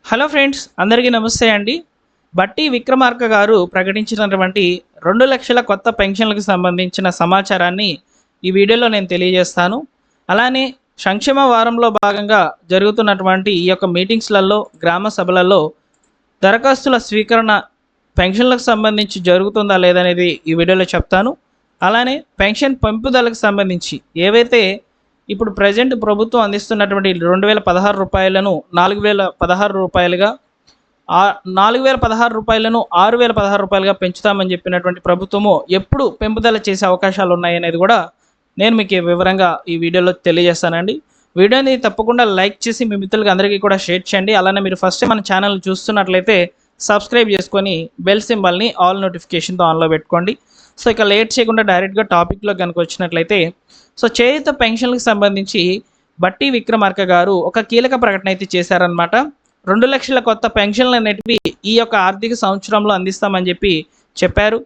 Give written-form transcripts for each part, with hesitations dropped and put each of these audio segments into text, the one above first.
Hello friends, అందరికీ నమస్తే అండి. బట్టి విక్రమార్క గారు ప్రకటించినటువంటి 2 లక్షల కొత్త పెన్షన్లకు సంబంధించిన సమాచారాన్ని ఈ వీడియోలో నేను తెలియజేస్తాను. అలానే సంక్షేమ వారంలో భాగంగా జరుగుతున్నటువంటి ఈ యొక్క మీటింగ్స్లలో, గ్రామ సభలలో దరఖాస్తుల స్వీకరణ పెన్షన్లకు సంబంధించి జరుగుతుందా లేదనేది ఈ వీడియోలో చెప్తాను. అలానే పెన్షన్ పెంపుదలకు సంబంధించి ఏవైతే ఇప్పుడు ప్రజెంట్ ప్రభుత్వం అందిస్తున్నటువంటి 2016 రూపాయలను 4016 రూపాయలుగా, 4016 రూపాయలను 6016 రూపాయలుగా పెంచుతామని చెప్పినటువంటి ప్రభుత్వము ఎప్పుడు పెంపుదల చేసే అవకాశాలు ఉన్నాయనేది కూడా నేను మీకు వివరంగా ఈ వీడియోలో తెలియజేస్తానండి. వీడియోని తప్పకుండా లైక్ చేసి మీ మిత్రులకి అందరికీ కూడా షేర్ చేయండి. అలానే మీరు ఫస్ట్ మన ఛానల్ చూస్తున్నట్లయితే సబ్స్క్రైబ్ చేసుకొని బెల్ సింబల్ని ఆల్ నోటిఫికేషన్తో ఆన్లో పెట్టుకోండి. సో ఇక లేట్ చేయకుండా డైరెక్ట్గా టాపిక్లో కనుక వచ్చినట్లయితే, సో చేయుత పెన్షన్లకు సంబంధించి బట్టి విక్రమార్క గారు ఒక కీలక ప్రకటన అయితే చేశారనమాట. 2 లక్షల కొత్త పెన్షన్లు అనేటివి ఈ యొక్క ఆర్థిక సంవత్సరంలో అందిస్తామని చెప్పారు.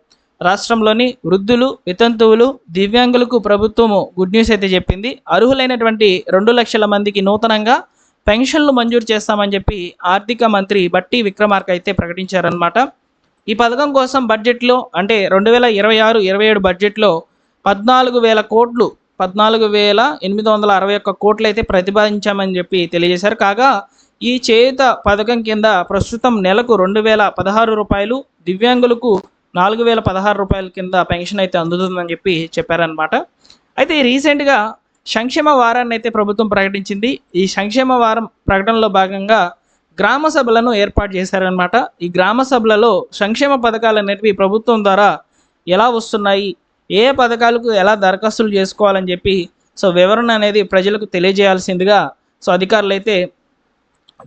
రాష్ట్రంలోని వృద్ధులు, వితంతువులు, దివ్యాంగులకు ప్రభుత్వము గుడ్ న్యూస్ అయితే చెప్పింది. అర్హులైనటువంటి 2 లక్షల మందికి నూతనంగా పెన్షన్లు మంజూరు చేస్తామని చెప్పి ఆర్థిక మంత్రి బట్టి విక్రమార్క అయితే ప్రకటించారనమాట. ఈ పథకం కోసం బడ్జెట్లో అంటే 2026-27 బడ్జెట్లో 14,000 కోట్లు, 14,861 కోట్లు అయితే ప్రతిపాదించామని చెప్పి తెలియజేశారు. కాగా ఈ చేయుత పథకం కింద ప్రస్తుతం నెలకు 2,016 రూపాయలు, దివ్యాంగులకు 4,016 రూపాయల కింద పెన్షన్ అయితే అందుతుందని చెప్పారనమాట. అయితే రీసెంట్గా సంక్షేమ వారాన్ని అయితే ప్రభుత్వం ప్రకటించింది. ఈ సంక్షేమ వారం ప్రకటనలో భాగంగా గ్రామ సభలను ఏర్పాటు చేశారనమాట. ఈ గ్రామ సభలలో సంక్షేమ పథకాలు అనేటివి ప్రభుత్వం ద్వారా ఎలా వస్తున్నాయి, ఏ పథకాలకు ఎలా దరఖాస్తులు చేసుకోవాలని చెప్పి సో వివరణ అనేది ప్రజలకు తెలియజేయాల్సిందిగా సో అధికారులు అయితే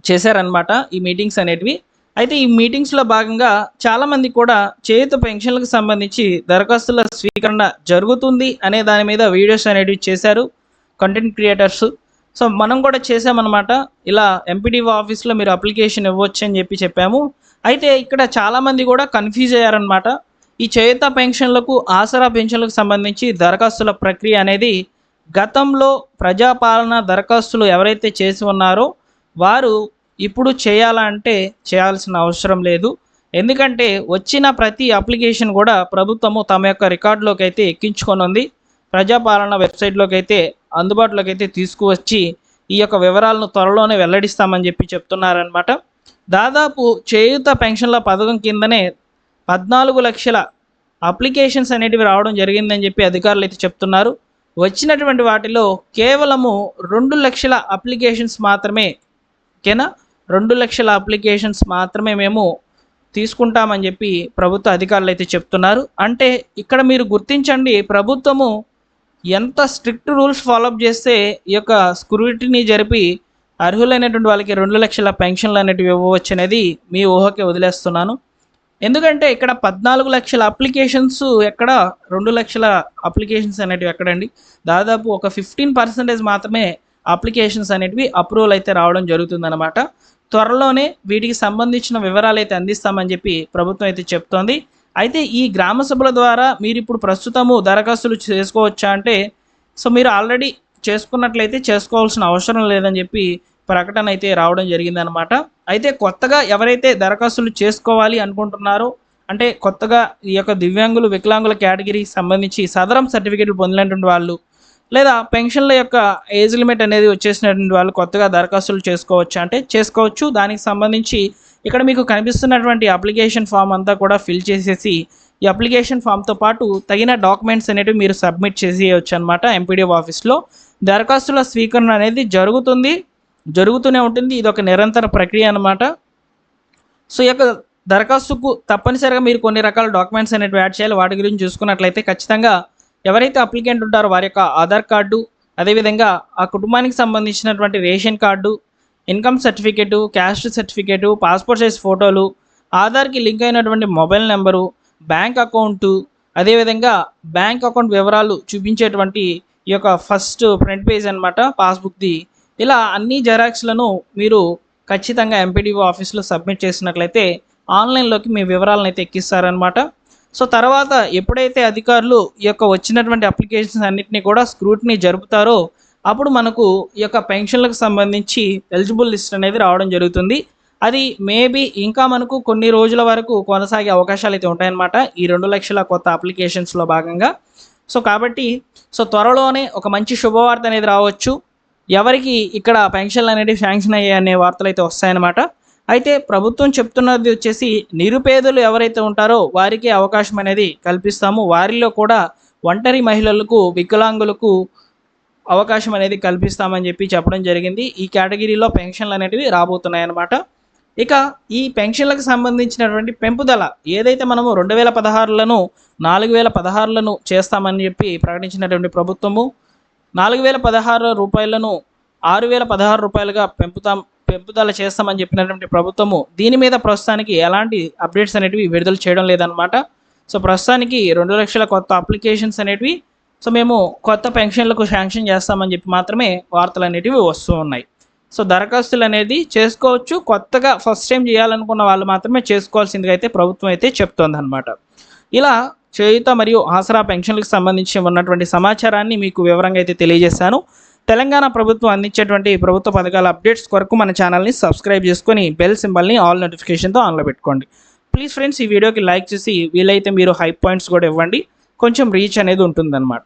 చేశారనమాట ఈ మీటింగ్స్ అనేటివి. అయితే ఈ మీటింగ్స్లో భాగంగా చాలామంది కూడా చేయుత పెన్షన్లకు సంబంధించి దరఖాస్తుల స్వీకరణ జరుగుతుంది అనే దాని మీద వీడియోస్ అనేటివి చేశారు కంటెంట్ క్రియేటర్స్. సో మనం కూడా చేసామన్నమాట. ఇలా ఎంపీడీఓ ఆఫీస్లో మీరు అప్లికేషన్ ఇవ్వచ్చు అని చెప్పాము. అయితే ఇక్కడ చాలామంది కూడా కన్ఫ్యూజ్ అయ్యారనమాట. ఈ చేయుత పెన్షన్లకు, ఆసరా పెన్షన్లకు సంబంధించి దరఖాస్తుల ప్రక్రియ అనేది గతంలో ప్రజాపాలన దరఖాస్తులు ఎవరైతే చేసి ఉన్నారో వారు ఇప్పుడు చేయాలంటే చేయాల్సిన అవసరం లేదు. ఎందుకంటే వచ్చిన ప్రతి అప్లికేషన్ కూడా ప్రభుత్వము తమ యొక్క రికార్డులోకి అయితే ఎక్కించుకొని ఉంది. ప్రజాపాలన వెబ్సైట్లోకి అయితే అందుబాటులోకి అయితే తీసుకువచ్చి ఈ యొక్క వివరాలను త్వరలోనే వెల్లడిస్తామని చెప్తున్నారనమాట. దాదాపు చేయుత పెన్షన్ల పథకం కిందనే 14 లక్షల అప్లికేషన్స్ అనేటివి రావడం జరిగిందని అధికారులు అయితే చెప్తున్నారు. వచ్చినటువంటి వాటిలో కేవలము 2 లక్షల అప్లికేషన్స్ మాత్రమే, ఓకేనా, 2 లక్షల అప్లికేషన్స్ మాత్రమే మేము తీసుకుంటామని ప్రభుత్వ అధికారులు అయితే చెప్తున్నారు. అంటే ఇక్కడ మీరు గుర్తించండి, ప్రభుత్వము ఎంత స్ట్రిక్ట్ రూల్స్ ఫాలోఅప్ చేస్తే ఈ యొక్క స్క్రూటినీ జరిపి అర్హులైనటువంటి వాళ్ళకి 2 లక్షల పెన్షన్లు అనేటివి ఇవ్వవచ్చు అనేది మీ ఊహకే వదిలేస్తున్నాను. ఎందుకంటే ఇక్కడ 14 లక్షల అప్లికేషన్స్ ఎక్కడ, 2 లక్షల అప్లికేషన్స్ అనేటివి ఎక్కడండి. దాదాపు ఒక 15% మాత్రమే అప్లికేషన్స్ అనేటివి అప్రూవల్ అయితే రావడం జరుగుతుందన్నమాట. త్వరలోనే వీటికి సంబంధించిన వివరాలు అయితే అందిస్తామని ప్రభుత్వం అయితే చెప్తోంది. అయితే ఈ గ్రామ సభల ద్వారా మీరు ఇప్పుడు ప్రస్తుతము దరఖాస్తులు చేసుకోవచ్చా అంటే, సో మీరు ఆల్రెడీ చేసుకున్నట్లయితే చేసుకోవాల్సిన అవసరం లేదని ప్రకటన అయితే రావడం జరిగిందనమాట. అయితే కొత్తగా ఎవరైతే దరఖాస్తులు చేసుకోవాలి అనుకుంటున్నారో, అంటే కొత్తగా ఈ యొక్క దివ్యాంగులు, వికలాంగుల కేటగిరీకి సంబంధించి సదరం సర్టిఫికేట్లు పొందినటువంటి వాళ్ళు, లేదా పెన్షన్ల యొక్క ఏజ్ లిమిట్ అనేది వచ్చేసినటువంటి వాళ్ళు కొత్తగా దరఖాస్తులు చేసుకోవచ్చు అంటే చేసుకోవచ్చు. దానికి సంబంధించి ఇక్కడ మీకు కనిపిస్తున్నటువంటి అప్లికేషన్ ఫామ్ అంతా కూడా ఫిల్ చేసేసి ఈ అప్లికేషన్ ఫామ్తో పాటు తగిన డాక్యుమెంట్స్ అనేవి మీరు సబ్మిట్ చేసేయచ్చు అనమాట. ఎంపీడీఓ ఆఫీస్లో దరఖాస్తుల స్వీకరణ అనేది జరుగుతూనే ఉంటుంది. ఇది ఒక నిరంతర ప్రక్రియ అనమాట. సో ఈ యొక్క దరఖాస్తుకు తప్పనిసరిగా మీరు కొన్ని రకాల డాక్యుమెంట్స్ అనేవి యాడ్ చేయాలి. వాటి గురించి చూసుకున్నట్లయితే ఖచ్చితంగా ఎవరైతే అప్లికెంట్ ఉంటారో వారి యొక్క ఆధార్ కార్డు, అదేవిధంగా ఆ కుటుంబానికి సంబంధించినటువంటి ration card, income certificate, caste certificate, passport size ఫోటోలు, ఆధార్కి లింక్ అయినటువంటి మొబైల్ నెంబరు, బ్యాంక్ అకౌంటు, అదేవిధంగా బ్యాంక్ అకౌంట్ వివరాలు చూపించేటువంటి ఈ యొక్క ఫస్ట్ ఫ్రంట్ పేజ్ అనమాట పాస్బుక్ది. ఇలా అన్ని జెరాక్స్లను మీరు ఖచ్చితంగా ఎంపీడీఓ ఆఫీస్లో సబ్మిట్ చేసినట్లయితే ఆన్లైన్లోకి మీ వివరాలను అయితే ఎక్కిస్తారనమాట. సో తర్వాత ఎప్పుడైతే అధికారులు ఈ యొక్క వచ్చినటువంటి అప్లికేషన్స్ అన్నింటినీ కూడా స్క్రూటినీ జరుపుతారో అప్పుడు మనకు ఈ యొక్క పెన్షన్లకు సంబంధించి ఎలిజిబుల్ లిస్ట్ అనేది రావడం జరుగుతుంది. అది మేబీ ఇంకా మనకు కొన్ని రోజుల వరకు కొనసాగే అవకాశాలు అయితే ఉంటాయన్నమాట ఈ 2 లక్షల కొత్త అప్లికేషన్స్లో భాగంగా. సో కాబట్టి త్వరలోనే ఒక మంచి శుభవార్త అనేది రావచ్చు. ఎవరికి ఇక్కడ పెన్షన్లు అనేవి శాంక్షన్ అయ్యాయి అనే వార్తలు అయితే వస్తాయన్నమాట. అయితే ప్రభుత్వం చెప్తున్నది వచ్చేసి నిరుపేదలు ఎవరైతే ఉంటారో వారికి అవకాశం అనేది కల్పిస్తాము. వారిలో కూడా ఒంటరి మహిళలకు, వికలాంగులకు అవకాశం అనేది కల్పిస్తామని చెప్పి చెప్పడం జరిగింది. ఈ కేటగిరీలో పెన్షన్లు అనేటివి రాబోతున్నాయి అన్నమాట. ఇక ఈ పెన్షన్లకు సంబంధించినటువంటి పెంపుదల ఏదైతే మనము 2016లను 4016లను చేస్తామని చెప్పి ప్రకటించినటువంటి ప్రభుత్వము 4016 రూపాయలను 6016 రూపాయలుగా పెంపుదల చేస్తామని చెప్పినటువంటి ప్రభుత్వము దీని మీద ప్రస్తుతానికి ఎలాంటి అప్డేట్స్ అనేటివి విడుదల చేయడం లేదనమాట. ప్రస్తుతానికి 2 లక్షల కొత్త అప్లికేషన్స్ అనేటివి మేము కొత్త పెన్షన్లకు శాంక్షన్ చేస్తామని చెప్పి మాత్రమే వార్తలు అనేటివి వస్తూ ఉన్నాయి. దరఖాస్తులు అనేది చేసుకోవచ్చు. కొత్తగా ఫస్ట్ టైం చేయాలనుకున్న వాళ్ళు మాత్రమే చేసుకోవాల్సిందిగా అయితే ప్రభుత్వం అయితే చెప్తోంది అనమాట. ఇలా చేయూత మరియు ఆసరా పెన్షన్లకు సంబంధించి ఉన్నటువంటి సమాచారాన్ని మీకు వివరంగా అయితే తెలియజేశాను. తెలంగాణ ప్రభుత్వం అందించేటువంటి ప్రభుత్వ పథకాల అప్డేట్స్ కొరకు మన ఛానల్ని సబ్స్క్రైబ్ చేసుకొని బెల్ సింబల్ని ఆల్ నోటిఫికేషన్తో ఆన్లో పెట్టుకోండి. ప్లీజ్ ఫ్రెండ్స్, ఈ వీడియోకి లైక్ చేసి వీలైతే మీరు హై పాయింట్స్ కూడా ఇవ్వండి. కొంచెం రీచ్ అనేది ఉంటుందన్నమాట.